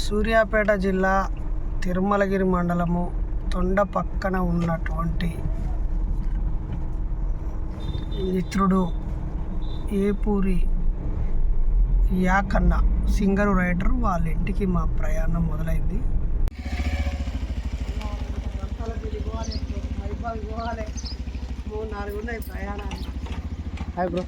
సూర్యాపేట జిల్లా తిరుమలగిరి మండలము తొండ పక్కన ఉన్నటువంటి మిత్రుడు ఏపూరి యాకన్న సింగరు రైడర్ వాళ్ళ ఇంటికి మా ప్రయాణం మొదలైంది. ఉన్నాయి ప్రయాణాలు. Hi bro.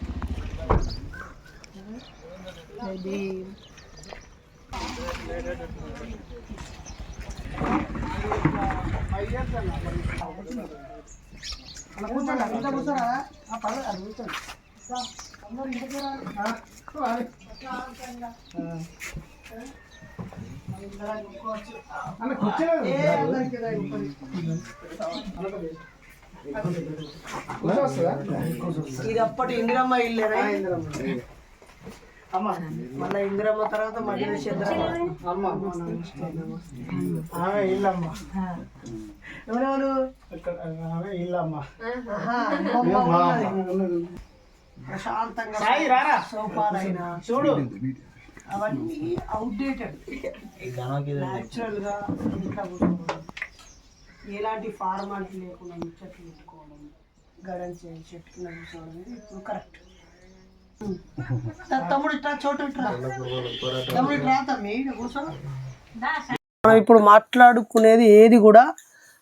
ఇది అప్పటి ఇందిరమ్మ ఇల్లేనా? మళ్ళీ ఇందిరమ్మ తర్వాత మధ్యలో ఇల్లమ్మ. ఎవరెవరు? ఇల్లమ్మ ప్రశాంతంగా సోఫాలైనా చూడు అవన్నీ అవుట్డేటెడ్. న్యాచురల్ గా ఎలాంటి ఫార్మాలిటీ లేకుండా ముచ్చట్లు పెట్టుకోవడం, గడన్ చెట్టు కింద కూర్చోవడం అనేది ఇప్పుడు కరెక్ట్. తమ్ముడు ఇట్లా చోటు తమ్ముడు ఇట్లా తమ్మి కూర్చో. మనం ఇప్పుడు మాట్లాడుకునేది ఏది కూడా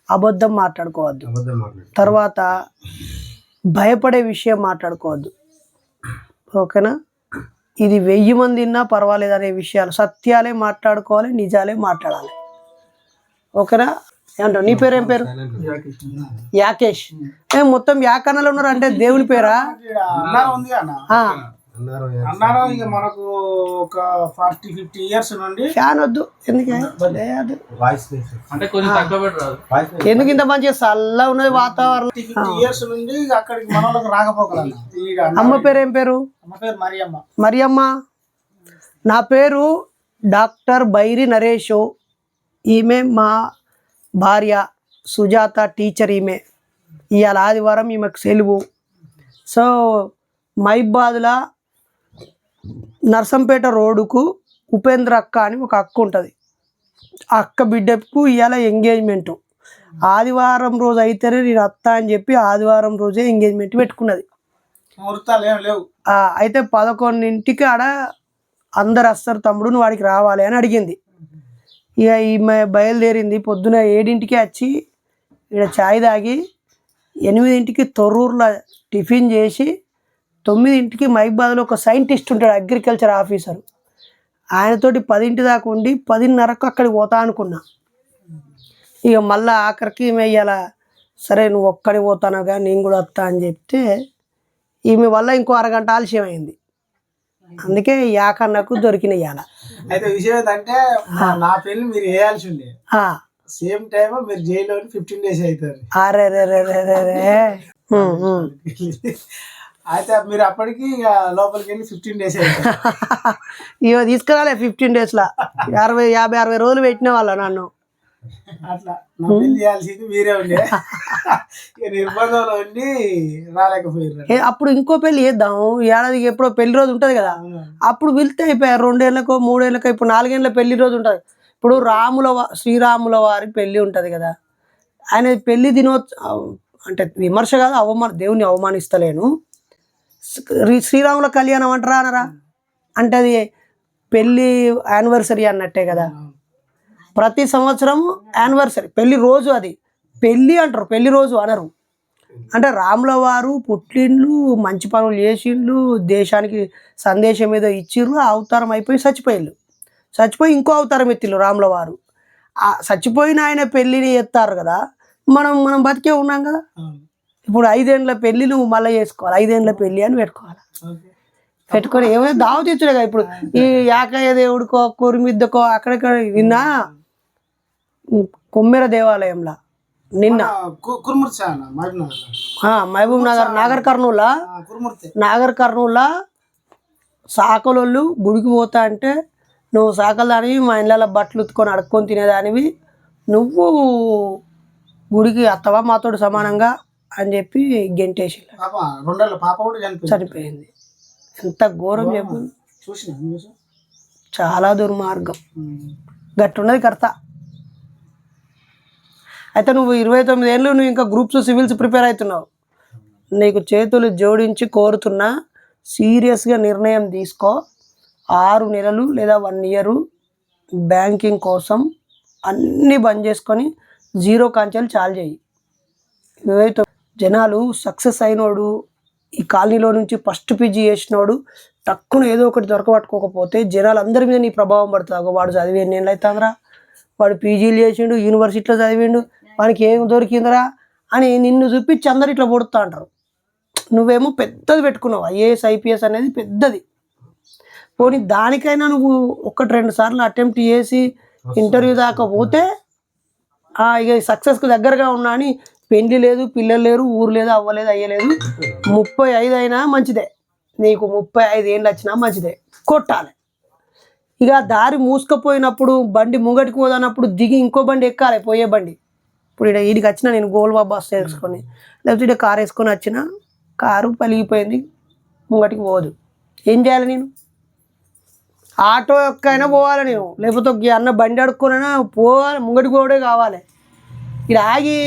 అబద్ధం మాట్లాడుకోవద్దు. తర్వాత భయపడే విషయం మాట్లాడుకోవద్దు. ఓకేనా? ఇది 1000 మంది విన్నా పర్వాలేదు అనే విషయాలు సత్యాలే మాట్లాడుకోవాలి, నిజాలే మాట్లాడాలి. ఓకేనా? ఏమంటావు? నీ పేరు ఏం పేరు? యాకేష్. మొత్తం యాకన్నలు ఉన్నారు అంటే దేవుని పేరా? మనకు ఒక 40-50 ఇయర్స్ నుండి ఫ్యాన్ వద్దు. ఎందుకు ఇంత మంచిగా చల్లగా ఉన్నది వాతావరణం. 50 ఇయర్స్ నుండి అక్కడికి మనలోకి రాకపోగలం. అమ్మ పేరు ఏం పేరు? మరియమ్మ. మరియమ్మ. నా పేరు డాక్టర్ బైరి నరేష్. ఈమె మా భార్య సుజాత, టీచర్. ఈమె ఇవాళ ఆదివారం, ఈమెకు సెలవు. సో మైబాద్లా నర్సంపేట రోడ్డుకు ఉపేంద్ర అక్క అని ఒక అక్క ఉంటుంది. ఆ అక్క బిడ్డకు ఇవాళ ఎంగేజ్మెంటు. ఆదివారం రోజు అయితేనే నేను అత్త అని చెప్పి ఆదివారం రోజే ఎంగేజ్మెంట్ పెట్టుకున్నది. అయితే 11ంటికి ఆడ అందరు వస్తారు తమ్ముడు, నువ్వు వాడికి రావాలి అని అడిగింది. ఇక ఈమె బయలుదేరింది. పొద్దున 7ంటికి వచ్చి ఇక్కడ ఛాయ్ తాగి 8ంటికి తొర్రూరులో టిఫిన్ చేసి 9ంటికి మైబాద్లో ఒక సైంటిస్ట్ ఉంటాడు, అగ్రికల్చర్ ఆఫీసర్. ఆయనతోటి 10ంటి దాకా ఉండి 10:30కు అక్కడికి పోతా అనుకున్నా. ఇక మళ్ళీ ఆఖరికి ఈమె ఇవాళ సరే నువ్వు ఒక్కడి పోతాను కానీ నేను కూడా వస్తా అని చెప్తే ఈమె వల్ల ఇంకో అరగంట ఆలస్యం అయింది. అందుకే యాకన్నకు దొరికిన ఇవాళ. అయితే విషయం ఏంటంటే నా పెళ్లి మీరు వేయాల్సి ఉండే సేమ్ టైం మీరు జైల్లో 15 days అవుతుంది. అయితే మీరు అప్పటికి లోపలికి వెళ్ళి 15 days అవుతుంది. ఇవ తీసుకురాలే 15 daysలో 50-60 రోజులు పెట్టిన వాళ్ళ నన్ను. అట్లా నా పెళ్లి చేయాల్సింది మీరే ఉండే. నిర్బంధంలో ఉండి రాలేకపోయారు. అప్పుడు ఇంకో పెళ్లి చేద్దాం. ఏడాదికి ఎప్పుడో పెళ్లి రోజు ఉంటుంది కదా, అప్పుడు వెళ్తే అయిపోయారు. 2 ఏళ్ళకో 3 ఏళ్ళకో. ఇప్పుడు 4 ఏళ్ళ పెళ్లి రోజు ఉంటుంది. ఇప్పుడు శ్రీరాముల వారి పెళ్లి ఉంటుంది కదా, ఆయన పెళ్లి అంటే విమర్శ కాదు, దేవుని అవమానిస్తలేను. శ్రీరాముల కళ్యాణం అంటారా అనరా? అంటే అది పెళ్ళి యానివర్సరీ అన్నట్టే కదా. ప్రతి సంవత్సరం యానివర్సరీ, పెళ్లి రోజు అది పెళ్ళి అంటారు, పెళ్లి రోజు అనరు. అంటే రాముల వారు పుట్టిండ్లు, మంచి పనులు చేసిండ్లు, దేశానికి సందేశం ఏదో ఇచ్చిర్రు, అవతారం అయిపోయి చచ్చిపోయి ఇంకో అవతారం ఎత్తిళ్ళు రాముల వారు. చచ్చిపోయిన ఆయన పెళ్ళిని ఎత్తారు కదా, మనం బతికే ఉన్నాం కదా. ఇప్పుడు 5 ఏళ్ళ పెళ్ళి నువ్వు మళ్ళీ చేసుకోవాలి, 5 ఏళ్ళ పెళ్ళి అని పెట్టుకొని ఏమైనా దావత్ ఇచ్చుడే కదా. ఇప్పుడు ఈ యాకయ్య దేవుడికో కురిమిద్దకో అక్కడక్కడ నిన్న కొమ్మెర దేవాలయంలో నిన్న మహబూబ్ నగర్ నాగర్ కర్నూలా సాకలోళ్ళు గుడికి పోతా అంటే నువ్వు సాకలు దానివి, మా ఇళ్ళలో బట్టలు ఉత్తుకొని అడుక్కొని తినేదానివి, నువ్వు గుడికి అత్తవా మాతోడు సమానంగా అని చెప్పి గెంటేసి చనిపోయింది. ఎంత ఘోరం చెప్పు. చాలా దుర్మార్గం. గట్టున్నది కర్త. అయితే నువ్వు 29 ఏళ్ళు నువ్వు ఇంకా గ్రూప్స్ సివిల్స్ ప్రిపేర్ అవుతున్నావు. నీకు చేతులు జోడించి కోరుతున్నా, సీరియస్గా నిర్ణయం తీసుకో. 6 నెలలు లేదా 1 ఇయర్ బ్యాంకింగ్ కోసం అన్నీ బంద్ చేసుకొని జీరో కాంచెలు చాలు చేయి. ఏవైతే జనాలు సక్సెస్ అయినోడు, ఈ కాలనీలో నుంచి ఫస్ట్ పీజీ చేసినోడు టక్కున ఏదో ఒకటి దొరకబట్టుకోకపోతే జనాలు అందరి మీద నీ ప్రభావం పడుతుంది. వాడు చదివి ఎన్ని ఏళ్ళు అవుతుందిరా, వాడు పీజీలు చేసిండు, యూనివర్సిటీలో చదివిండు, వానికి ఏం దొరికిందిరా అని నిన్ను చూపించి అందరు ఇట్లా పొడుతూ అంటారు. నువ్వేమో పెద్దది పెట్టుకున్నావు, ఐఏఎస్ ఐపీఎస్ అనేది పెద్దది. పోనీ దానికైనా నువ్వు 1-2 సార్లు అటెంప్ట్ చేసి ఇంటర్వ్యూ దాకా పోతే ఇక సక్సెస్కి దగ్గరగా ఉన్నా అని పెళ్లి లేదు, పిల్లలు లేరు, ఊరు లేదు, అవ్వలేదు, అయ్యలేదు. 35 అయినా మంచిదే, నీకు 35 ఏళ్ళు వచ్చినా మంచిదే, కొట్టాలి. ఇక దారి మూసుకపోయినప్పుడు బండి ముంగటికి పోదన్నప్పుడు దిగి ఇంకో బండి ఎక్కాలి, పోయే బండి. ఇప్పుడు ఇక్కడ వీడికి వచ్చిన నేను గోల్వా బస్ వేసుకొని, లేకపోతే ఇక్కడ కారు వేసుకొని వచ్చిన, కారు పలిగిపోయింది, ముంగటికి పోదు. ఏం చేయాలి నేను? ఆటో ఎక్కైనా పోవాలి నేను, లేకపోతే అన్న బండి అడుక్కొనైనా పోవాలి, ముంగటికి పోవడే కావాలి. ఇక్కడ ఆగి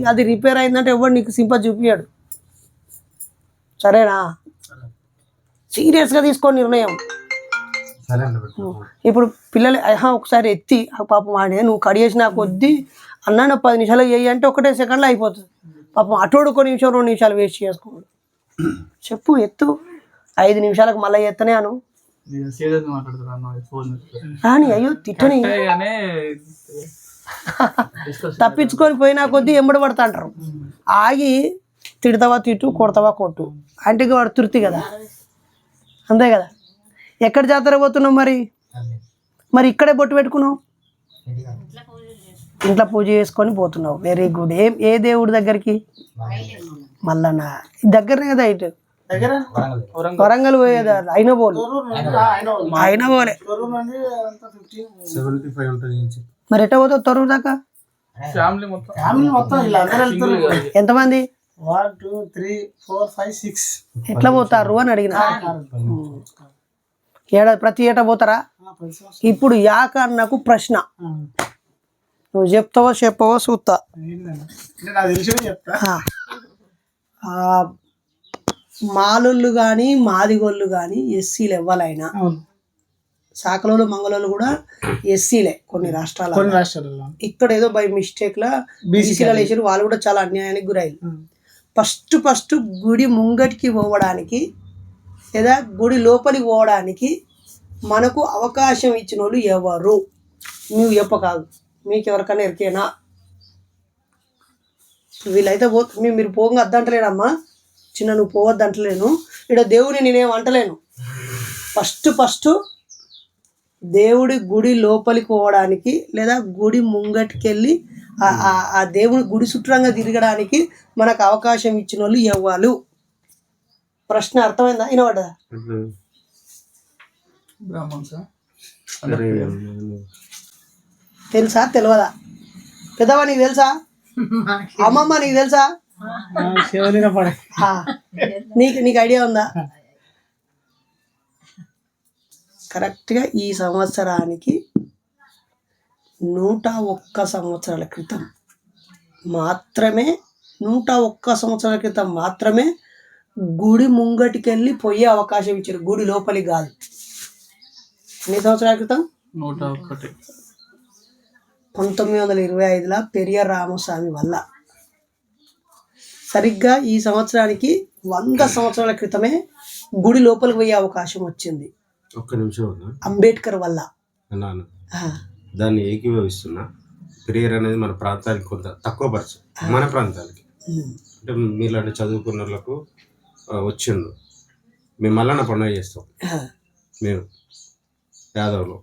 అది రిపేర్ అయిందంటే ఎవరు నీకు సింపతి చూపించాడు. సరేనా? సీరియస్గా తీసుకోని నిర్ణయం. ఇప్పుడు పిల్లలు ఒకసారి ఎత్తి పాపం వాడే నువ్వు కడిగేసి నాకు వద్ది అన్నా, నా 10 నిమిషాలు చేయి అంటే 1 సెకండ్లో అయిపోతుంది. పాపం అటోడు 1 నిమిషం 2 నిమిషాలు వేస్ట్ చేసుకోడు. చెప్పు, ఎత్తు, 5 నిమిషాలకు మళ్ళీ ఎత్తనే అను రాని. అయ్యో తిట్టని తప్పించుకొని పోయినా కొద్దీ ఎంబడి పడతా అంటారు. ఆగి తిడతావా తిట్టు, కొడతావా కొట్టు అంటే వాడు తృప్తి కదా, అంతే కదా. ఎక్కడ జాతర పోతున్నావు మరి ఇక్కడే బొట్టు పెట్టుకున్నావు, ఇంట్లో పూజ చేసుకొని పోతున్నావు. Very good. ఏ దేవుడి దగ్గరికి? మల్లన్న దగ్గరనే కదా. ఇటు వరంగల్ పోయేదా? అయినా పోలే. మరి ఎట్లా పోతావు తొర్రూరు దాకా? ఎంతమంది? 1 2 3 4 5 6 ఎట్లా పోతారు అని అడిగిన. ప్రతి ఏటా పోతారా? ఇప్పుడు యాకన్నకు ప్రశ్న, నువ్వు చెప్తావో చెప్పవో చూస్తా. మాలోళ్ళు కానీ మాదిగోళ్ళు కానీ ఎస్సీలు ఎవ్వలైనా, శాఖలోళ్ళు మంగళోళ్ళు కూడా ఎస్సీలే కొన్ని రాష్ట్రాలలో. ఇక్కడ ఏదో బై మిస్టేక్లా బీసీలో వేసారు, వాళ్ళు కూడా చాలా అన్యాయానికి గురయ్యారు. ఫస్ట్ గుడి ముంగటికి పోవడానికి లేదా గుడి లోపలికి పోవడానికి మనకు అవకాశం ఇచ్చిన వాళ్ళు ఎవరు? నువ్వు చెప్పకాదు, మీకు ఎవరికైనా ఎరికేనా? వీళ్ళైతే మీరు పోగా అద్దంటలేనమ్మా, చిన్న నువ్వు పోవద్దు అంటలేను, ఇక్కడ దేవుడిని నేనేం అంటలేను. ఫస్ట్ దేవుడి గుడి లోపలికి పోవడానికి లేదా గుడి ముంగటికి వెళ్ళి ఆ దేవుడి గుడి చుట్టూరంగా తిరగడానికి మనకు అవకాశం ఇచ్చిన వాళ్ళు ఎవ్వరు? ప్రశ్న అర్థమైందా? వినబడ్డా? తెలుసా తెలియదా? పెద్దవా నీకు తెలుసా? అమ్మమ్మ నీకు తెలుసా? నీకు ఐడియా ఉందా? కరెక్ట్గా ఈ సంవత్సరానికి 101 సంవత్సరాల క్రితం మాత్రమే, 101 సంవత్సరాల క్రితం మాత్రమే గుడి ముంగటికి వెళ్ళి పోయే అవకాశం ఇచ్చారు, గుడి లోపలికి కాదు. ఎన్ని సంవత్సరాల క్రితం? 101. 1925లో పెరియార్ రామస్వామి వల్ల. సరిగ్గా ఈ సంవత్సరానికి 100 సంవత్సరాల క్రితమే గుడి లోపలికి పోయే అవకాశం వచ్చింది. ఒక్క నిమిషం అంబేద్కర్ వల్ల. దాన్ని ఏకీభవిస్తున్నా. పెరియార్ అనేది మన ప్రాంతానికి కొంత తక్కువ పరిచయం, మన ప్రాంతానికి. అంటే మీలాంటి చదువుకున్న వాళ్ళకు వచ్చిండు. మేము మల్లన్న పండుగ చేస్తాం, మేము యాదవ్లో.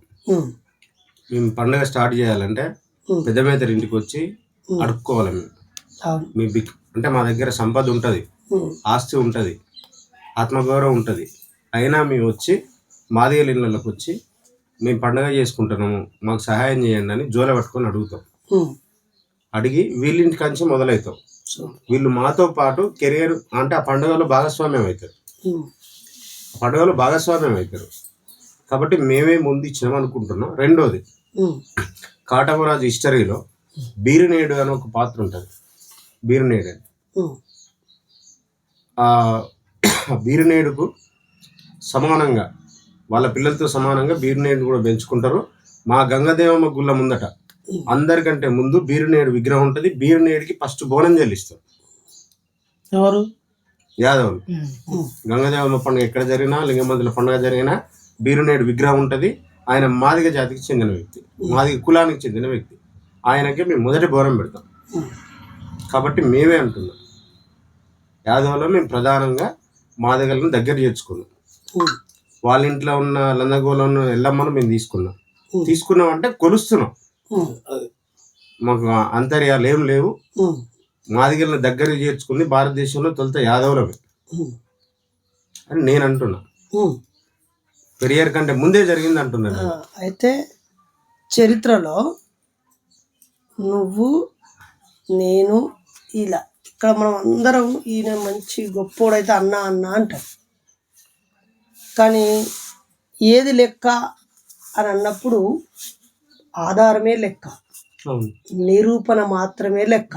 మేము పండుగ స్టార్ట్ చేయాలంటే పెద్ద మేతరి ఇంటికి వచ్చి అడుక్కోవాలి మేము. మీ అంటే మా దగ్గర సంపద ఉంటుంది, ఆస్తి ఉంటుంది, ఆత్మగౌరవం ఉంటుంది. అయినా మేము వచ్చి మాదిగల ఇళ్ళకి వచ్చి మేము పండుగ చేసుకుంటున్నాము, మాకు సహాయం చేయండి అని జోల పట్టుకొని అడుగుతాం. అడిగి వీళ్ళింటి కంచి మొదలవుతాం. వీళ్ళు మాతో పాటు కెరియర్ అంటే ఆ పండుగలో భాగస్వామ్యం అవుతారు. కాబట్టి మేమే ముందు ఇచ్చినాం అనుకుంటున్నాం. రెండోది, ఉమ్, కాటమరాజు హిస్టరీలో బీరునేడు అని ఒక పాత్ర ఉంటుంది. బీరునేడు అని ఉమ్, ఆ బీరునేడుకు సమానంగా వాళ్ళ పిల్లలతో సమానంగా బీరునేడు కూడా పెంచుకుంటారు. మా గంగదేవమ్మ గుళ్ళ ముందట అందరికంటే ముందు బీరునేడు విగ్రహం ఉంటుంది. బీరునేడుకి ఫస్ట్ బోనం చెల్లిస్తారు ఎవరు? యాదవులు. ఉమ్, గంగదేవమ్మ పండుగ ఎక్కడ జరిగినా, లింగమంతుల పండుగ జరిగినా బీరునేడు విగ్రహం ఉంటుంది. ఆయన మాదిగ జాతికి చెందిన వ్యక్తి, మాదిగ కులానికి చెందిన వ్యక్తి. ఆయనకి మేము మొదటి బోనం పెడతాం. ఉమ్, కాబట్టి మేమే అంటున్నాం, యాదవులో మేము ప్రధానంగా మాదిగలను దగ్గర చేర్చుకున్నాం. ఉమ్, వాళ్ళ ఇంట్లో ఉన్న లందగోళను ఎల్లమ్మను మేము తీసుకున్నాం అంటే కొలుస్తున్నాం. ఉమ్, మాకు అంతర్యాలు ఏం లేవు. ఉమ్, మాదిగలను దగ్గర చేర్చుకుంది భారతదేశంలో తొలుత యాదవులమే ఉమ్, అని నేను అంటున్నా. ఉమ్. పెరియార్ కంటే ముందే జరిగింది అంటున్నాను. అయితే చరిత్రలో నువ్వు నేను ఇలా ఇక్కడ మనం అందరం ఈయన మంచి గొప్పోడైతే అన్న అన్న అంటాం. కానీ ఏది లెక్క అని అన్నప్పుడు ఆధారమే లెక్క, అవును. నిరూపణ మాత్రమే లెక్క.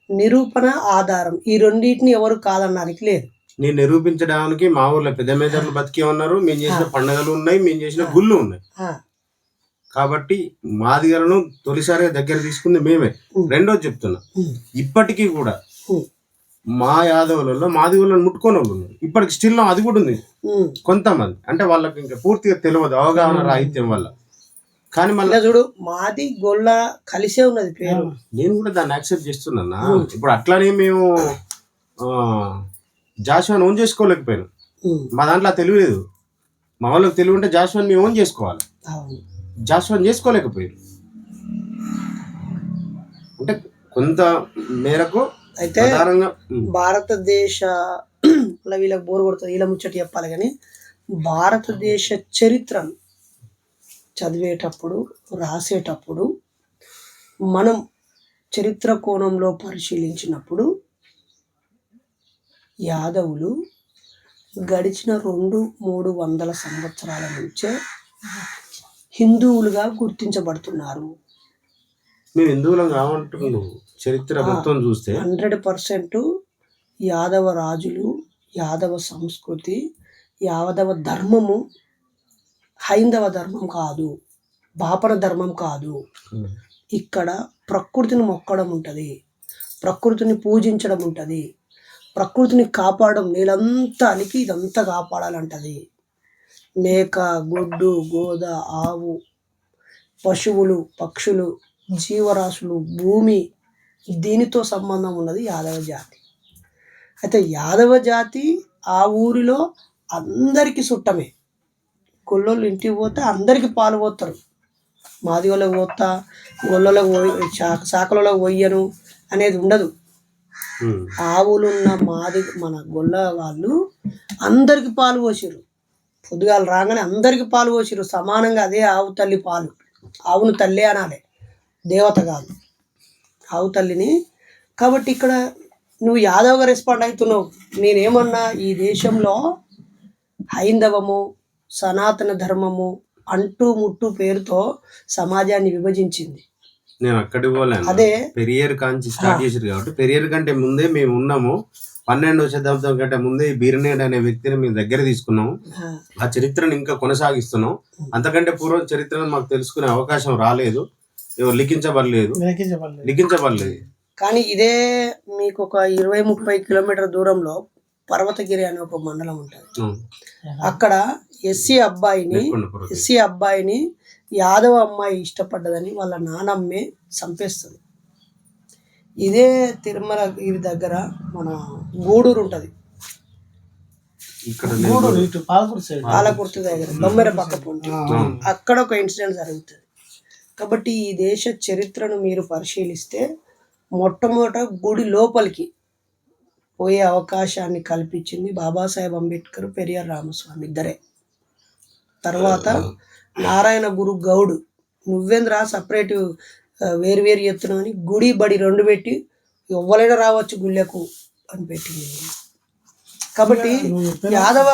నిరూపణ ఆధారం ఈ రెండింటిని ఎవరు కాదన్నానికి లేదు. నేను నిరూపించడానికి మా ఊర్లో పెద్ద మేజర్లు బతికే ఉన్నారు. మేము చేసిన పండుగలు ఉన్నాయి, మేము చేసిన గుళ్ళు ఉన్నాయి. ఆ, కాబట్టి మాదిగలను తొలిసారిగా దగ్గర తీసుకుంది మేమే. రెండోది చెప్తున్నా, ఉమ్, ఇప్పటికీ కూడా ఉమ్, మా యాదవులలో మాదిగలను ముట్టుకొని వాళ్ళు ఉన్నారు. ఇప్పటికి స్టిల్ అది కూడా ఉంది ఉమ్. కొంతమంది. అంటే వాళ్ళకి ఇంకా పూర్తిగా తెలియదు, అవగాహన రాహిత్యం వల్ల. కానీ మళ్ళీ ఇలా చూడు, మాది గొల్ల కలిసే ఉన్నది పేరు. నేను కూడా దాన్ని యాక్సెప్ట్ చేస్తున్నా. ఇప్పుడు అట్లానే మేము జాషువాని ఓన్ చేసుకోలేకపోయాను. ఉమ్, మా దాంట్లో ఆ తెలివి లేదు. మా వాళ్ళకి తెలివి ఉంటే జాషువాని మేము ఓన్ చేసుకోవాలి. అవును. జాషువాని చేసుకోలేకపోయారు. అంటే కొంత మేరకు అయితే ప్రధానంగా భారతదేశ వీళ్ళకి బోరు కొడుతుంది, వీళ్ళ ముచ్చట చెప్పాలి. కానీ భారతదేశ చరిత్రను చదివేటప్పుడు, రాసేటప్పుడు మనం చరిత్ర కోణంలో పరిశీలించినప్పుడు యాదవులు గడిచిన 200-300 సంవత్సరాల నుంచే హిందువులుగా గుర్తించబడుతున్నారు. మేము హిందువులం కావంటున్నాం. చరిత్ర మొత్తం చూస్తే 100% యాదవ రాజులు, యాదవ సంస్కృతి, యాదవ ధర్మము హైందవ ధర్మం కాదు, బాపన ధర్మం కాదు. ఇక్కడ ప్రకృతిని మొక్కడం ఉంటుంది, ప్రకృతిని పూజించడం ఉంటుంది, ప్రకృతిని కాపాడడం. నీళ్ళంతా అలికి ఇదంతా కాపాడాలంటది. మేక, గొడ్డు, గోద, ఆవు, పశువులు, పక్షులు, జీవరాశులు, భూమి, దీనితో సంబంధం ఉన్నది యాదవ జాతి. అయితే యాదవ జాతి ఆ ఊరిలో అందరికీ చుట్టమే. గొల్లోళ్ళు ఇంటికి పోతే అందరికి పాలు పోతారు. మాది వాళ్ళకి పోతా, గొల్లోళ్ళకి శాఖలలో పోయను అనేది ఉండదు. ఆవులున్న మన గొల్ల వాళ్ళు అందరికి పాలు పోసిరు. పొద్దుగాలు రాగానే అందరికి పాలు పోసిరు సమానంగా. అదే ఆవు తల్లి పాలు. ఆవును తల్లి అనాలి, దేవత కాదు, ఆవు తల్లిని. కాబట్టి ఇక్కడ నువ్వు యాదవ్గా రెస్పాండ్ అవుతున్నావు. నేనేమన్నా, ఈ దేశంలో హైందవము, సనాతన ధర్మము అంటూ ముట్టు పేరుతో సమాజాన్ని విభజించింది. నేను అక్కడికి పోలేను. అదే పెరియార్ కాంచి స్టార్ట్ చేసారు కాబట్టి పెరియార్ కంటే ముందే మేము ఉన్నాము. 12వ శతాబ్దం కంటే ముందే ఈ బీరునేడు అనే వ్యక్తిని మేము దగ్గర తీసుకున్నాము. ఆ చరిత్రను ఇంకా కొనసాగిస్తున్నాం. అంతకంటే పూర్వం చరిత్రను మాకు తెలుసుకునే అవకాశం రాలేదు, లిఖించబడలేదు. కానీ ఇదే మీకు ఒక 20-30 కిలోమీటర్ దూరంలో పర్వతగిరి అనే ఒక మండలం ఉంటుంది. అక్కడ ఎస్సీ అబ్బాయిని యాదవ అమ్మాయి ఇష్టపడ్డదని వాళ్ళ నానమ్మే చంపేస్తుంది. ఇదే తిరుమలగిరి దగ్గర మన గూడూరు ఉంటుంది, పాలకుర్తి దగ్గర బొమ్మెర పక్క పొంటి, అక్కడ ఒక ఇన్సిడెంట్ జరుగుతుంది. కాబట్టి ఈ దేశ చరిత్రను మీరు పరిశీలిస్తే మొట్టమొదట గుడి లోపలికి పోయే అవకాశాన్ని కల్పించింది బాబాసాహెబ్ అంబేద్కర్, పెరియార్ రామస్వామి ఇద్దరే. తర్వాత నారాయణ గురు గౌడ్, నువ్వేంద్ర సపరేట్ వేరు ఎత్తున్నావు అని గుడి బడి 2 పెట్టి ఎవ్వరైనా రావచ్చు గుళ్ళకు అని పెట్టింది. కాబట్టి యాదవ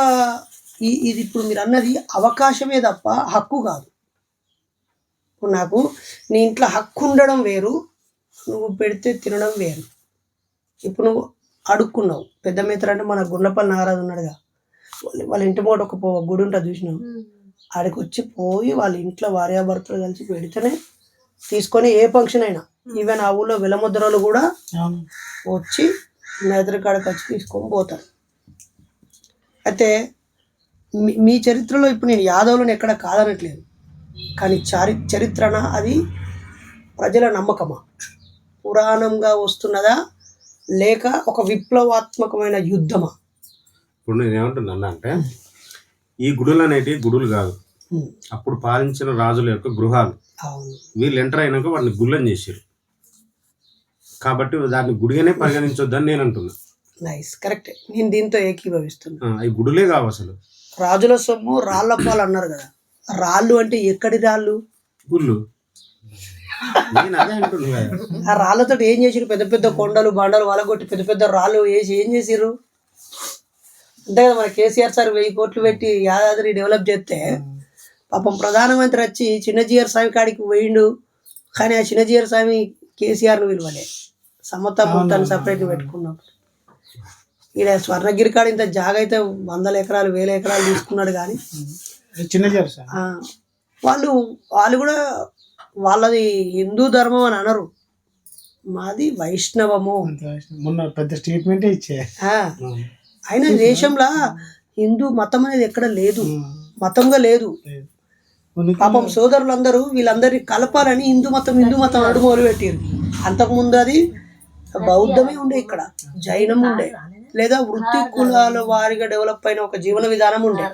ఇది ఇప్పుడు మీరు అన్నది అవకాశమే తప్ప హక్కు కాదు. ఇప్పుడు నాకు నీ ఇంట్లో హక్కు ఉండడం వేరు, నువ్వు పెడితే తినడం వేరు. ఇప్పుడు నువ్వు అడుక్కున్నావు, పెద్ద మిత్ర అంటే మన గుండ్లపల్లి నాగరాజు ఉన్నాడుగా, వాళ్ళ ఇంటి మూట ఒక గుడి ఉంటుంది చూసినావు, ఆడికి వచ్చి పోయి వాళ్ళ ఇంట్లో భార్యాభర్తలు కలిసి పెడితేనే తీసుకొని ఏ ఫంక్షన్ అయినా, ఈవెన్ ఆ ఊళ్ళో వెలముద్రలు కూడా వచ్చి మేదరి కాడికి వచ్చి తీసుకొని పోతారు. అయితే మీ చరిత్రలో ఇప్పుడు నేను యాదవులను ఎక్కడ కాదనట్లేదు, కానీ చరిత్రన అది ప్రజల నమ్మకమా, పురాణంగా వస్తున్నదా, లేక ఒక విప్లవాత్మకమైన యుద్ధమా? ఇప్పుడు నేను ఏమంటున్నా అంటే, ఈ గుడులు అనేటివి గుడులు కాదు, అప్పుడు పాలించిన రాజుల యొక్క గృహాలు. వీళ్ళు ఎంటర్ అయినాక వాడిని గుళ్ళని చేశారు, కాబట్టి దాన్ని గుడిగానే పరిగణించొద్దని నేను అంటున్నా. Nice, correct. నేను దీంతో ఏకీభవిస్తున్నా. ఈ గుడులే కావు అసలు. రాజుల సొమ్ము రాళ్ల పాలు అన్నారు కదా, రాళ్ళు అంటే ఎక్కడి రాళ్ళు? గుళ్ళు. నేను అదే అంటున్నా. ఆ రాళ్ళతో ఏం చేసిరు? పెద్ద పెద్ద కొండలు బండలు వలగొట్టి పెద్ద పెద్ద రాళ్ళు వేసి ఏం చేసిర్రు? అంతే కదా, మన కేసీఆర్ సార్ 1000 కోట్లు పెట్టి యాదాద్రి డెవలప్ చేస్తే పాపం ప్రధానమంత్రి వచ్చి చిన్నజీఆర్ స్వామి కాడికి పోయిండు, కానీ ఆ చిన్నజీఆర్ స్వామి కేసీఆర్ను విలువలే, సమతా మొత్తాన్ని సపరేట్ పెట్టుకున్నాడు. ఈడ స్వర్ణగిరి కాడ ఇంత జాగా అయితే 100 ఎకరాలు 1000 ఎకరాలు తీసుకున్నాడు, కానీ చిన్నజీఆర్ వాళ్ళు కూడా వాళ్ళది హిందూ ధర్మం అని అనరు, మాది వైష్ణవము. మొన్న పెద్ద స్టేట్మెంటే ఇచ్చే. అయినా దేశంలో హిందూ మతం అనేది ఎక్కడ లేదు, మతంగా లేదు. పాపం సోదరులందరూ వీళ్ళందరినీ కలపాలని హిందూ మతం అడుగు మొదలు పెట్టారు. అంతకుముందు అది బౌద్ధమే ఉండే, ఇక్కడ జైనం ఉండే, లేదా వృత్తి కులాల వారిగా డెవలప్ అయిన ఒక జీవన విధానం ఉండే.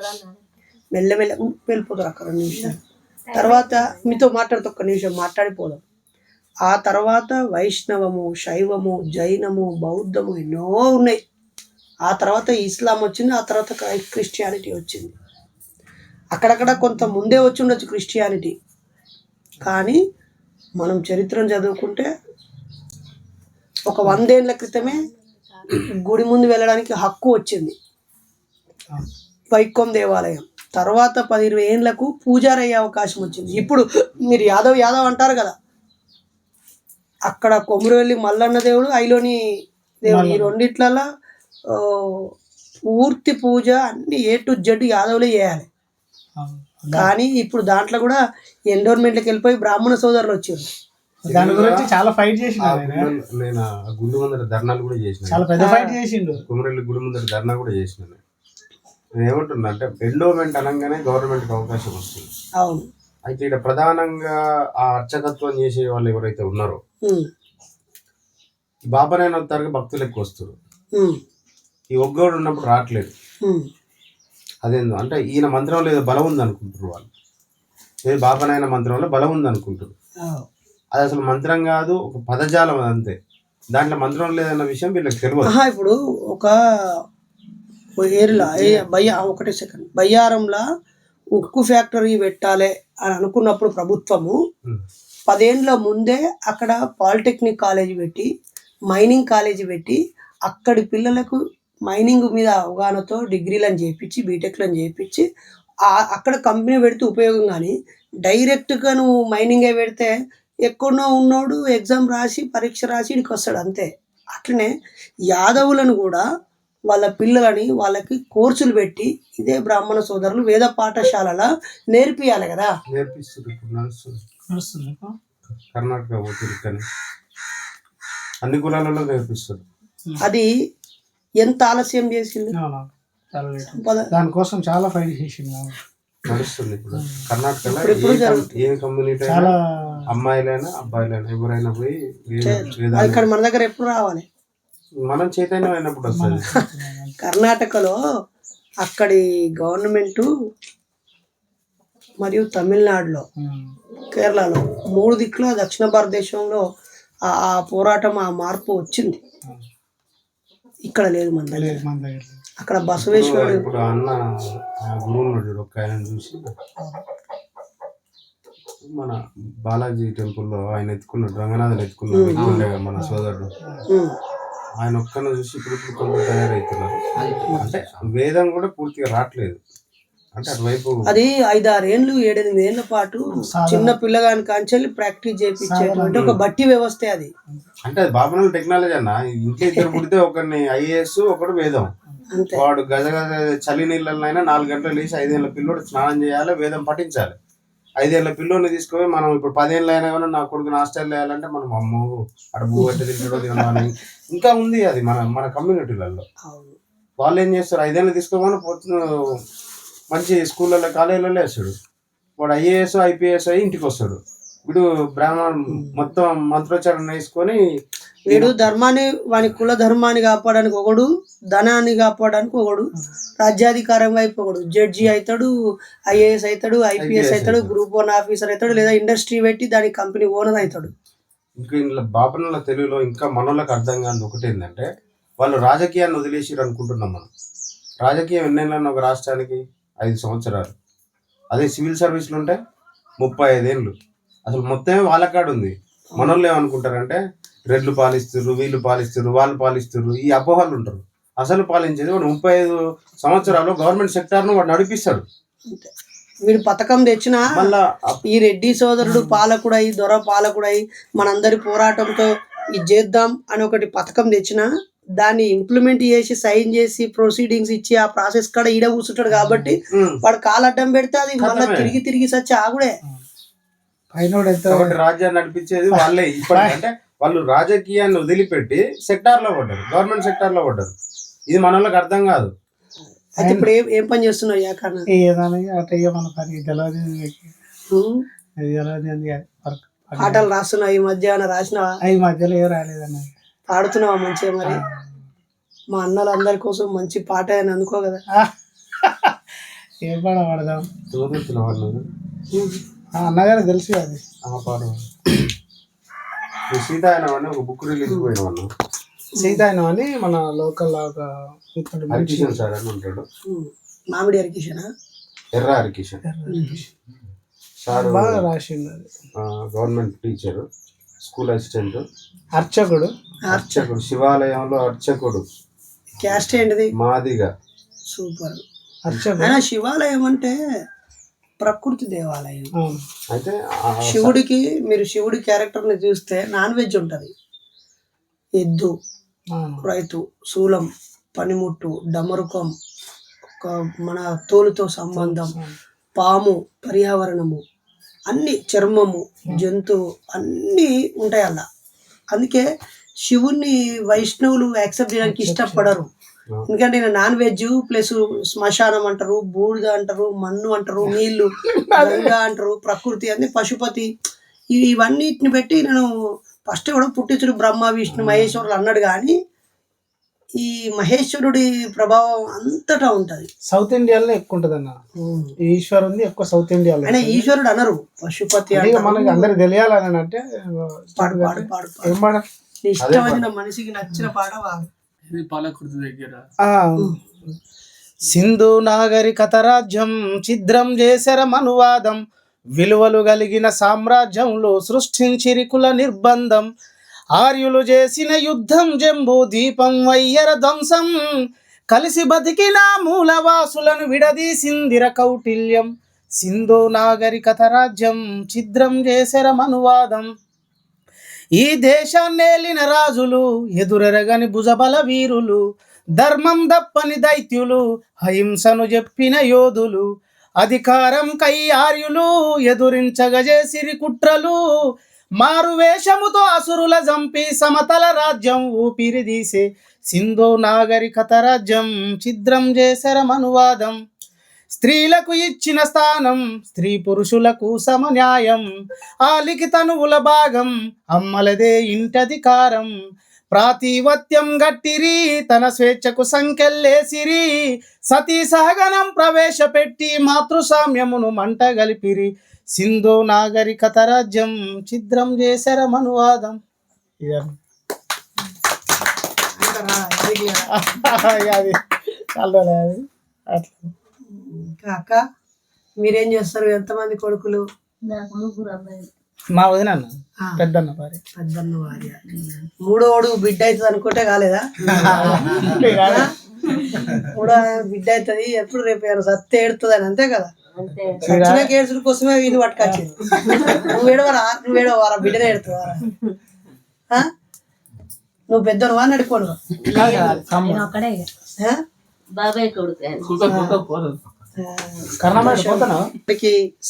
మెల్లమెల్ల వెళ్ళిపోతారు అక్కడ 2 నిమిషాలు. తర్వాత మీతో మాట్లాడుతూ 1 నిమిషం మాట్లాడిపోదాం. ఆ తర్వాత వైష్ణవము, శైవము, జైనము, బౌద్ధము ఎన్నో ఉన్నాయి. ఆ తర్వాత ఇస్లాం వచ్చింది, ఆ తర్వాత క్రిస్టియానిటీ వచ్చింది. అక్కడక్కడ కొంత ముందే వచ్చి ఉండొచ్చు క్రిస్టియానిటీ, కానీ మనం చరిత్రను చదువుకుంటే ఒక 100 ఏళ్ల క్రితమే గుడి ముందు వెళ్ళడానికి హక్కు వచ్చింది, వైకోం దేవాలయం. తర్వాత 10-20 ఏళ్లకు పూజారి అయ్యే అవకాశం వచ్చింది. ఇప్పుడు మీరు యాదవ్ అంటారు కదా, అక్కడ కొమురవెల్లి మల్లన్న దేవుడు, ఐలోని దేవుడు, ఈ రెండిట్లలో పూర్తి పూజ అన్ని A to Z యాదవులే చేయాలి. కానీ ఇప్పుడు దాంట్లో కూడా ఎండోర్మెంట్కి వెళ్ళిపోయి బ్రాహ్మణ సోదరులు వచ్చారు. దాని గురించి చాలా ఫైట్ చేసిండు. నేను గుడి ముందర ధర్నాలు కూడా చేసిన, చాలా పెద్ద ఫైట్ చేసిండు. కుమరెల్లి గుడి ముందర ధర్నా కూడా చేసిన. నేను ఏమంటున్నా అంటే, ఎండోమెంట్ అనగానే గవర్నమెంట్కి అవకాశం వస్తుంది. అవును. అయితే ఇక్కడ ప్రధానంగా ఆ అర్చకత్వం చేసే వాళ్ళు ఎవరైతే ఉన్నారో, బాబానైనా తరగతి భక్తులు ఎక్కువ వస్తారు, ఈ ఒగ్గోడు ఉన్నప్పుడు రావట్లేదు. అదేందో అంటే ఈయన మంత్రంలో ఏదో బలం ఉంది అనుకుంటారు వాళ్ళు, ఏ బాబానైనా మంత్రంలో బలం ఉంది అనుకుంటారు. అది అసలు మంత్రం కాదు, ఒక పదజాలం అంతే, దాంట్లో మంత్రం లేదన్న విషయం వీళ్ళకి తెలియదు. ఇప్పుడు ఒక ఏరిలా ఒకటే సెకండ్ బయ్యారంలా ఉక్కు ఫ్యాక్టరీ పెట్టాలి అని అనుకున్నప్పుడు ప్రభుత్వము 10 ఏళ్ళ ముందే అక్కడ పాలిటెక్నిక్ కాలేజీ పెట్టి, మైనింగ్ కాలేజీ పెట్టి, అక్కడి పిల్లలకు మైనింగ్ మీద అవగాహనతో డిగ్రీలను చేయించి, బీటెక్లను చేయించి, అక్కడ కంపెనీ పెడితే ఉపయోగం. కానీ డైరెక్ట్గా నువ్వు మైనింగే పెడితే ఎక్కడో ఉన్నోడు ఎగ్జామ్ రాసి పరీక్ష రాసి ఇడికి వస్తాడు అంతే. అట్లనే యాదవులను కూడా వాళ్ళ పిల్లలని వాళ్ళకి కోర్సులు పెట్టి ఇదే బ్రాహ్మణ సోదరులు వేద పాఠశాలల నేర్పియాలి కదా. కర్ణాటక అన్ని కులాలలో నేర్పిస్తారు. అది ఎంత ఆలస్యం చేసింది, దానికోసం చాలా ఫైట్ చేసింది. నడుస్తుంది ఇప్పుడు కర్ణాటకలో. ఏ కమ్యూనిటీ అమ్మాయిలైనా అబ్బాయిలైనా ఎవరైనా పోయి ఇక్కడ మన దగ్గర ఎప్పుడు రావాలి, మనం చైతన్యం అయినప్పుడు వస్తుంది. కర్ణాటకలో అక్కడి గవర్నమెంటు మరియు తమిళనాడులో, కేరళలో 3 దిక్కుల దక్షిణ భారతదేశంలో ఆ పోరాటం, ఆ మార్పు వచ్చింది. ఇక్కడ లేదు మన దగ్గర. అక్కడ బసవేశ్వరుడు ఇప్పుడు అన్న గురువున్నాడు ఒక ఆయన చూసి, మన బాలాజీ టెంపుల్లో ఆయన ఎత్తుకున్నాడు, రంగనాథన్ ఎత్తుకున్నాడు మన సోదరుడు, ఆయన ఒక్కను చూసి ఇప్పుడు కొంత తయారవుతున్నారు. అంటే వేదం కూడా పూర్తిగా రావట్లేదు, అంటే అటువైపు అది 5-6 ఏళ్ళు 7-8 ఏళ్ల పాటు చిన్న పిల్లగాని కాంచెల్లి ప్రాక్టీస్ చేయించేటువంటి ఒక బట్టి వ్యవస్థే అది. అంటే అది బాపనోళ్ళ టెక్నాలజీ అన్న. ఇంట్లో ఇద్దరు పుడితే ఒకరిని ఐఏఎస్ ఒకడు వేదం. వాడు గజ చలి నీళ్ళైనా 4 గంటలు లేచి 5 ఏళ్ళ పిల్లోడు స్నానం చేయాలి, వేదం పఠించాలి. 5 ఏళ్ళ పిల్లోని తీసుకుపోయి మనం ఇప్పుడు 10 ఏళ్ళు అయినా కానీ నా కొడుకు హాస్టల్ వేయాలంటే మనం అమ్ము అక్కడ భూ అంటే తింటాడో తినమని ఇంకా ఉంది అది మన కమ్యూనిటీలలో. వాళ్ళు ఏం చేస్తారు, 5 ఏళ్ళు తీసుకోమని మంచి స్కూళ్ళలో కాలేజీలలో వేస్తాడు. వాడు ఐఏఎస్ ఐపీఎస్ అయ్యి ఇంటికి వస్తాడు. వీడు బ్రాహ్మణ మొత్తం మంత్రోచ్చారణ వేసుకొని వీడు ధర్మాన్ని వాని కుల ధర్మాన్ని కాపాడడానికి ఒకడు, ధనాన్ని కాపాడడానికి ఒకడు, రాజ్యాధికారం వైపు ఒకడు, జడ్జి అవుతాడు, ఐఏఎస్ అవుతాడు, ఐపీఎస్ అవుతాడు, గ్రూప్ 1 ఆఫీసర్ అవుతాడు, లేదా ఇండస్ట్రీ పెట్టి దానికి కంపెనీ ఓనర్ అవుతాడు. ఇంకా ఇంట్లో బాపనల తెలుగులో ఇంకా మనోళ్ళకి అర్థం కాని ఒకటి ఏంటంటే వాళ్ళు రాజకీయాన్ని వదిలేసిరు అనుకుంటున్నాం మనం. రాజకీయం ఎన్నేళ్ళని ఒక రాష్ట్రానికి 5 సంవత్సరాలు. అదే సివిల్ సర్వీస్లు ఉంటే 35 ఏళ్ళు. అసలు మొత్తమే వాళ్ళ కాడ ఉంది. మనోళ్ళు ఏమనుకుంటారంటే రెడ్లు పాలిస్తున్నారు, వీళ్ళు పాలిస్తున్నారు, వాళ్ళు పాలిస్తున్నారు, ఈ అపోహలు ఉంటారు. అసలు పాలించేది వాడు 35 సంవత్సరాలు గవర్నమెంట్ సెక్టార్ను వాడు నడిపిస్తాడు. వీడు పథకం తెచ్చినా మళ్ళా ఈ రెడ్డి సోదరుడు పాలకుడై దొర పాలకుడై మనందరి పోరాటంతో ఇది చేద్దాం అని ఒకటి పథకం తెచ్చినా దాన్ని ఇంప్లిమెంట్ చేసి సైన్ చేసి ప్రొసీడింగ్స్ ఇచ్చి ఆ ప్రాసెస్ కాడ ఈడ కూర్చుంటాడు కాబట్టి వాడు కాలడ్డం పెడితే అది మళ్ళీ తిరిగి సచ్చి ఆగుడే. రాజ్యాన్ని నడిపించేది వాళ్ళే. ఇప్పటికంటే వాళ్ళు రాజకీయాన్ని వదిలిపెట్టి సెక్టార్ లో పడ్డారు, గవర్నమెంట్ సెక్టార్ లో పడ్డారు. ఇది మన వాళ్ళకి అర్థం కాదు. అయితే ఇప్పుడు ఏం పని చేస్తున్నావు? పాటలు రాస్తున్నావు? ఈ మధ్య రాసినావా? ఈ మధ్యలో ఏం రాలేదన్న. పాడుతున్నావా మంచిగా? మరి మా అన్నలు అందరి కోసం మంచి పాట అని అనుకో కదా. ఏం పాట పాడదాం? అన్నగారు తెలుసు అది పాడు. సీతాయనం అని ఒక బుక్ రిలీజ్ పోయిన సీతాయనం అని మన లోకల్ హరికిషన్ సార్ అని ఉంటాడు. మామిడి హరికిషనా? ఎర్ర హరికిషన్ సార్ బాగా రాసిండు. గవర్నమెంట్ టీచర్, స్కూల్ అసిస్టెంట్, అర్చకుడు. శివాలయంలో అర్చకుడు. క్యాస్ట్ ఏంటిది? మాదిగా. సూపర్. అర్చకుడు. శివాలయం అంటే ప్రకృతి దేవాలయం. అయితే శివుడికి మీరు శివుడి క్యారెక్టర్ ని చూస్తే నాన్ వెజ్ ఉంటది. ఎద్దు, రైతు, శూలం, పనిముట్టు, డమరుకం, మన తోలుతో సంబంధం, పాము, పర్యావరణము, అన్ని చర్మము, జంతువు అన్నీ ఉంటాయి అలా. అందుకే శివుణ్ణి వైష్ణవులు యాక్సెప్ట్ చేయడానికి ఇష్టపడరు. ఎందుకంటే నాన్ వెజ్ ప్లస్ శ్మశానం అంటారు, బూడిద అంటారు, మన్ను అంటారు, నీళ్లు, గంగా అంటారు, ప్రకృతి అన్ని పశుపతి, ఇవన్నిటిని పెట్టి నేను ఫస్ట్ కూడా పుట్టించుడు బ్రహ్మ విష్ణు మహేశ్వరులు అన్నాడు. కానీ ఈ మహేశ్వరుడి ప్రభావం అంతటా ఉంటది. సౌత్ ఇండియాలో ఎక్కువ ఉంటది అన్న. ఈశ్వరుంది ఎక్కువ సౌత్ ఇండియాలో. ఆయన ఈశ్వరుడు అనరు, పశుపతి. మనకి అందరికి తెలియాలని అంటే పాడు పాడు పాడు ఏం పాడ, ఇష్టమైన మనిషికి నచ్చిన పాట పాడు. పాలకుర్తి దగ్గర సింధు నాగరికత రాజ్యం ఛిద్రం చేసర మనువాదం, విలువలు కలిగిన సామ్రాజ్యంలో సృష్టించిరి కుల నిర్బంధం, ఆర్యులు చేసిన యుద్ధం జంబూ దీపం వయ్యర ధ్వంసం, కలిసి బతికిన మూలవాసులను విడదీసిందిర కౌటిల్యం, సింధు నాగరికత రాజ్యం ఛిద్రం చేసర మనువాదం. ఈ దేశాన్నేలిన రాజులు ఎదురెరగని భుజబల వీరులు, ధర్మం దప్పని దైత్యులు, అహింసను చెప్పిన యోధులు, అధికారం కై ఆర్యులు ఎదురించగజేసిరి కుట్రలు, మారు వేషముతో అసురుల జంపి సమతల రాజ్యం ఊపిరిదీసే, సింధు నాగరికత రాజ్యం ఛిద్రం చేసర మనువాదం. స్త్రీలకు ఇచ్చిన స్థానం, స్త్రీ పురుషులకు సమన్యాయం, ఆలికి తనువుల భాగం, అమ్మలదే ఇంటధికారం, ప్రాతివత్యం గట్టిరి తన స్వేచ్ఛకు సంకెళ్ళేసిరి, సతీ సహగనం ప్రవేశపెట్టి మాతృసామ్యమును మంట గలిపిరి, సింధు నాగరికత రాజ్యం ఛిద్రం చేసర మనువాదం. అక్క మీరేం చేస్తారు? ఎంతమంది కొడుకులు? మా వదిన పెద్దన్న భార్య. పెద్దన్న భార్య. మూడోడు బిడ్డ అవుతుంది అనుకుంటే కాలేదా? కూడా బిడ్డ అవుతుంది ఎప్పుడు రేపు ఏమైనా సత్తే ఏడుతుంది అని, అంతే కదా. సచ్చిన కేసుల కోసమే వీళ్ళు పట్టుకొచ్చింది. నువ్వు ఏడవరా బిడ్డనే ఏడుతావారా? నువ్వు పెద్దనువా నడిపోను? బాబాయ్ కొడుకు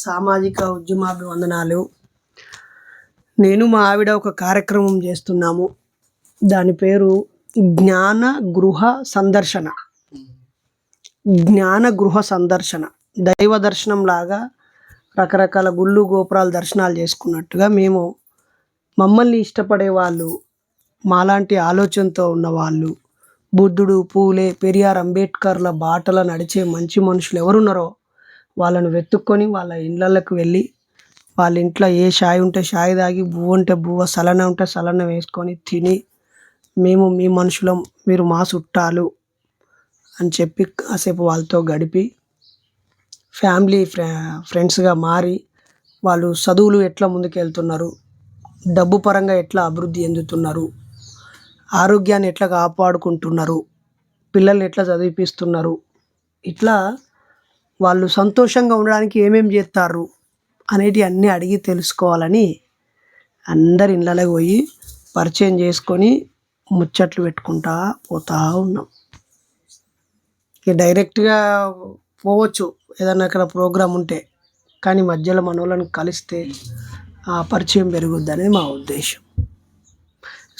సామాజిక ఉద్యమాభివందనాలు. నేను మా ఆవిడ ఒక కార్యక్రమం చేస్తున్నాము. దాని పేరు జ్ఞాన గృహ సందర్శన. జ్ఞాన గృహ సందర్శన దైవ దర్శనం లాగా రకరకాల గుళ్ళు గోపురాలు దర్శనాలు చేసుకున్నట్టుగా మేము మమ్మల్ని ఇష్టపడే వాళ్ళు, మాలాంటి ఆలోచనతో ఉన్నవాళ్ళు, బుద్ధుడు, పూలే, పెరియార్, అంబేద్కర్ల బాటలో నడిచే మంచి మనుషులు ఎవరున్నారో వాళ్ళను వెతుక్కొని వాళ్ళ ఇళ్ళకు వెళ్ళి వాళ్ళ ఇంట్లో ఏ షాయి ఉంటే షాయి తాగి, బువ్వ ఉంటే బువ్వ, సలన ఉంటే సలన వేసుకొని తిని మేము మీ మనుషులం, మీరు మా చుట్టాలు అని చెప్పి కాసేపు వాళ్ళతో గడిపి ఫ్యామిలీ ఫ్రెండ్స్గా మారి వాళ్ళు చదువులు ఎట్లా ముందుకు వెళ్తున్నారు, డబ్బు పరంగా ఎట్లా అభివృద్ధి చెందుతున్నారు, ఆరోగ్యాన్ని ఎట్లా కాపాడుకుంటున్నారు, పిల్లల్ని ఎట్లా చదివిపిస్తున్నారు, ఇట్లా వాళ్ళు సంతోషంగా ఉండడానికి ఏమేమి చేస్తారు అనేటివి అన్నీ అడిగి తెలుసుకోవాలని అందరి ఇళ్ళకి పోయి పరిచయం చేసుకొని ముచ్చట్లు పెట్టుకుంటా పోతా ఉన్నాం. ఇక డైరెక్ట్గా పోవచ్చు ఏదన్నా అక్కడ ప్రోగ్రాం ఉంటే, కానీ మధ్యలో మనోళ్ళని కలిస్తే ఆ పరిచయం పెరుగుద్ది అనేది మా ఉద్దేశం.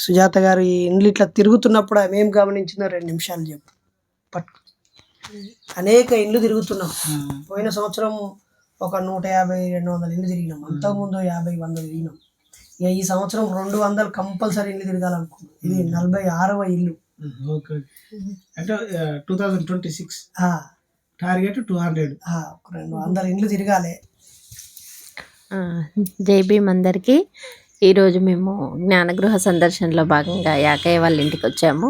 సుజాత గారు ఈ ఇండ్లు ఇట్లా తిరుగుతున్నప్పుడు ఆమె ఏం గమనించిందో 2 నిమిషాలు చెప్పు. పట్టు. అనేక ఇండ్లు తిరుగుతున్నాం. పోయిన సంవత్సరం ఒక 150-200 ఇండ్లు తిరిగినాం. అంతకుముందు 50-100 తిరిగినాం. ఇక ఈ సంవత్సరం 200 కంపల్సరీ ఇండ్లు తిరగాలనుకున్నాం. ఇది 46వ ఇల్లు. అంటే 2026 టార్గెట్ 200. 200 ఇండ్లు తిరగాలి. జై భీమ్ అందరికీ. ఈరోజు మేము జ్ఞానగృహ సందర్శనలో భాగంగా యాకయ్య వాళ్ళ ఇంటికి వచ్చాము.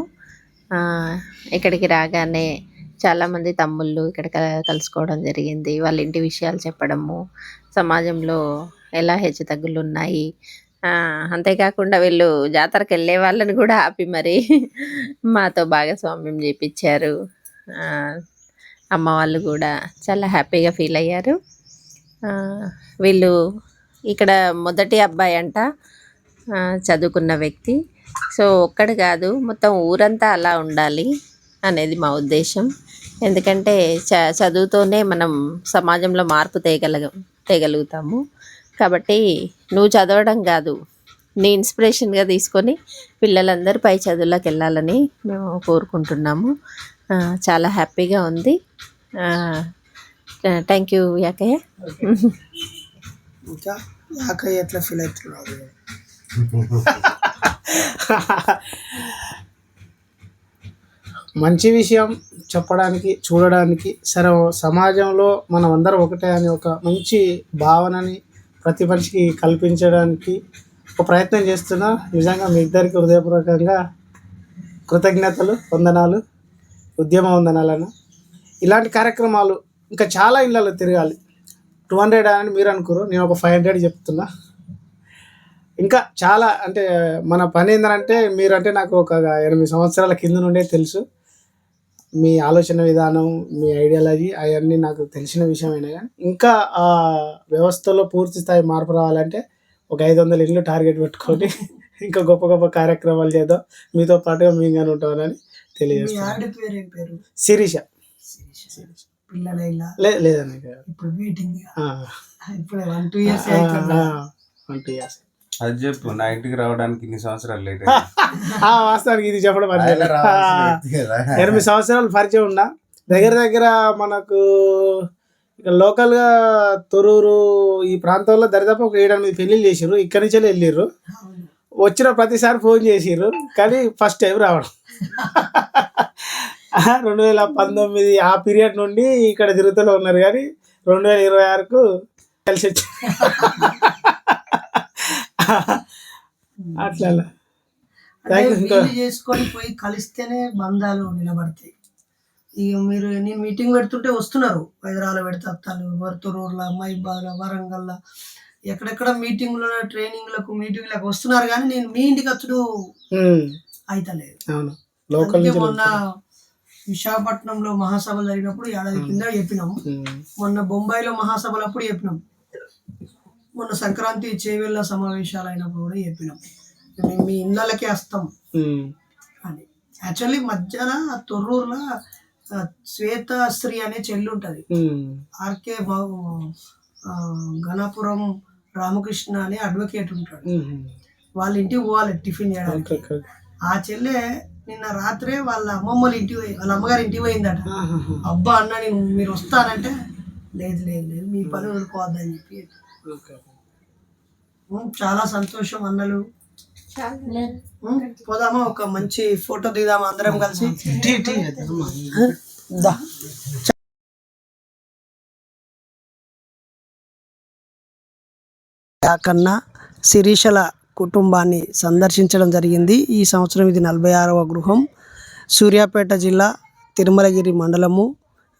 ఇక్కడికి రాగానే చాలామంది తమ్ముళ్ళు ఇక్కడ కలుసుకోవడం జరిగింది. వాళ్ళ ఇంటి విషయాలు చెప్పడము, సమాజంలో ఎలా హెచ్చుతగ్గులు ఉన్నాయి, అంతేకాకుండా వీళ్ళు జాతరకు వెళ్ళే వాళ్ళని కూడా ఆపి మరి మాతో భాగస్వామ్యం చేయించారు. అమ్మ వాళ్ళు కూడా చాలా హ్యాపీగా ఫీల్ అయ్యారు. వీళ్ళు ఇక్కడ మొదటి అబ్బాయి అంట, చదువుకున్న వ్యక్తి. సో ఒక్కడు కాదు, మొత్తం ఊరంతా అలా ఉండాలి అనేది మా ఉద్దేశం. ఎందుకంటే చదువుతోనే మనం సమాజంలో మార్పు తేగలుగుతాము. కాబట్టి నువ్వు చదవడం కాదు, నీ ఇన్స్పిరేషన్గా తీసుకొని పిల్లలందరూ పై చదువులకు వెళ్ళాలని మేము కోరుకుంటున్నాము. చాలా హ్యాపీగా ఉంది. Thank you Yakaiah. ఇంకా యాకయ్య ఎట్లా ఫీల్ అవుతున్నావు? మంచి విషయం చెప్పడానికి, చూడడానికి, సరే సమాజంలో మనం అందరం ఒకటే అని ఒక మంచి భావనని ప్రతి మనిషికి కల్పించడానికి ఒక ప్రయత్నం చేస్తున్నా. నిజంగా మీ ఇద్దరికి హృదయపూర్వకంగా కృతజ్ఞతలు, వందనాలు, ఉద్యమ వందనాలను. ఇలాంటి కార్యక్రమాలు ఇంకా చాలా ఇళ్ళలో తిరగాలి. 200 అని మీరు అనుకోరు, నేను ఒక 500 చెప్తున్నా. ఇంకా చాలా అంటే మన పని ఏంటంటే, మీరంటే నాకు ఒక 8 సంవత్సరాల కింద నుండే తెలుసు. మీ ఆలోచన విధానం, మీ ఐడియాలజీ అవన్నీ నాకు తెలిసిన విషయమైనా కానీ ఇంకా ఆ వ్యవస్థలో పూర్తి స్థాయి మార్పు రావాలంటే ఒక 500 ఇళ్ళు టార్గెట్ పెట్టుకొని ఇంకా గొప్ప గొప్ప కార్యక్రమాలు చేద్దాం. మీతో పాటుగా మేము కానీ ఉంటామని తెలియజేస్తాను. శిరీష. లేదన్న ఇప్పుడు మీటింగ్ 1-2 ఇయర్స్. అది చెప్పు, నా ఇంటికి రావడానికి ఇన్ని సంవత్సరాలు లేట్. వాస్తవానికి ఇది చెప్పడం 8 సంవత్సరాలు పరిచయం ఉన్నా. దగ్గర మనకు లోకల్గా తొర్రూరు ఈ ప్రాంతంలో దరిదాపు ఒక 7-8 పెళ్ళిళ్ళు చేసిర్రు. ఇక్కడి నుంచే వెళ్ళిర్రు. వచ్చిన ప్రతిసారి ఫోన్ చేసిర్రు, కానీ ఫస్ట్ టైం రావడం 2019 ఆ పీరియడ్ నుండి ఇక్కడ తిరుగుతూనే ఉన్నారు. కానీ 2026కు కలిసి వచ్చి అట్లా చేసుకొని పోయి కలిస్తేనే బంధాలు నిలబడతాయి. ఇక మీరు నేను మీటింగ్ పెడుతుంటే వస్తున్నారు, హైదరాబాద్లో పెడితే వస్తాను, తొర్రూరులో, మైబాద్లో, వరంగల్లో, ఎక్కడెక్కడ మీటింగ్లో మీటింగ్లకు వస్తున్నారు. కానీ నేను మీ ఇంటికి వచ్చుడు అయితలేదు. లోకల్ మొన్న విశాఖపట్నంలో మహాసభలు జరిగినప్పుడు ఏడాది కింద చెప్పినాము. మొన్న బొంబాయిలో మహాసభలు అప్పుడు చెప్పినాం. మొన్న సంక్రాంతి చేవెళ్ళ సమావేశాలు అయినప్పుడు కూడా చెప్పినాం మేము మీ ఇళ్ళకే వస్తాం అని. యాక్చువల్లీ మధ్యన తొర్రూరులో శ్వేతశ్రీ అనే చెల్లి ఉంటుంది. ఆర్కే గణపురం రామకృష్ణ అనే అడ్వకేట్ ఉంటాడు. వాళ్ళ ఇంటికి పోవాలి టిఫిన్ చేయడానికి. ఆ చెల్లె నిన్న రాత్రే వాళ్ళ అమ్మమ్మల ఇంటికి పోయి వాళ్ళ అమ్మగారి ఇంటికి పోయిందట. అబ్బా అన్న నేను మీరు వస్తానంటే లేదు లేదు లేదు మీ పని వదులుకోవద్దని చెప్పి. చాలా సంతోషం అన్నలు. పోదామా ఒక మంచి ఫోటో దిగుదామా అందరం కలిసి. కన్నా శిరీషల కుటుంబాన్ని సందర్శించడం జరిగింది. ఈ సంవత్సరం ఇది 46వ గృహం. సూర్యాపేట జిల్లా తిరుమలగిరి మండలము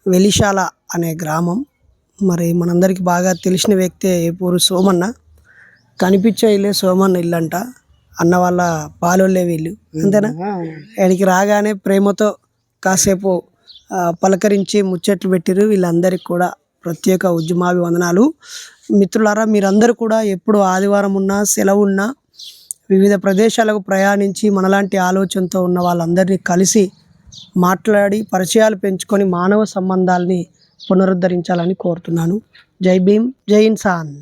వెలిశాల అనే గ్రామం. మరి మనందరికీ బాగా తెలిసిన వ్యక్తే ఏపూరు సోమన్న. కనిపించే ఇల్లే సోమన్న ఇల్లు అంట. అన్న వాళ్ళ పాలోళ్ళే వీళ్ళు, అంతేనా? ఆయనకి రాగానే ప్రేమతో కాసేపు పలకరించి ముచ్చట్లు పెట్టిరు. వీళ్ళందరికీ కూడా ప్రత్యేక ఉద్యమాభివందనాలు. మిత్రులారా, మీరందరూ కూడా ఎప్పుడు ఆదివారం ఉన్నా సెలవు ఉన్నా వివిధ ప్రదేశాలకు ప్రయాణించి మనలాంటి ఆలోచనతో ఉన్న వాళ్ళందరినీ కలిసి మాట్లాడి పరిచయాలు పెంచుకొని మానవ సంబంధాలని పునరుద్ధరించాలని కోరుతున్నాను. జై భీమ్, జై ఇన్సాన్.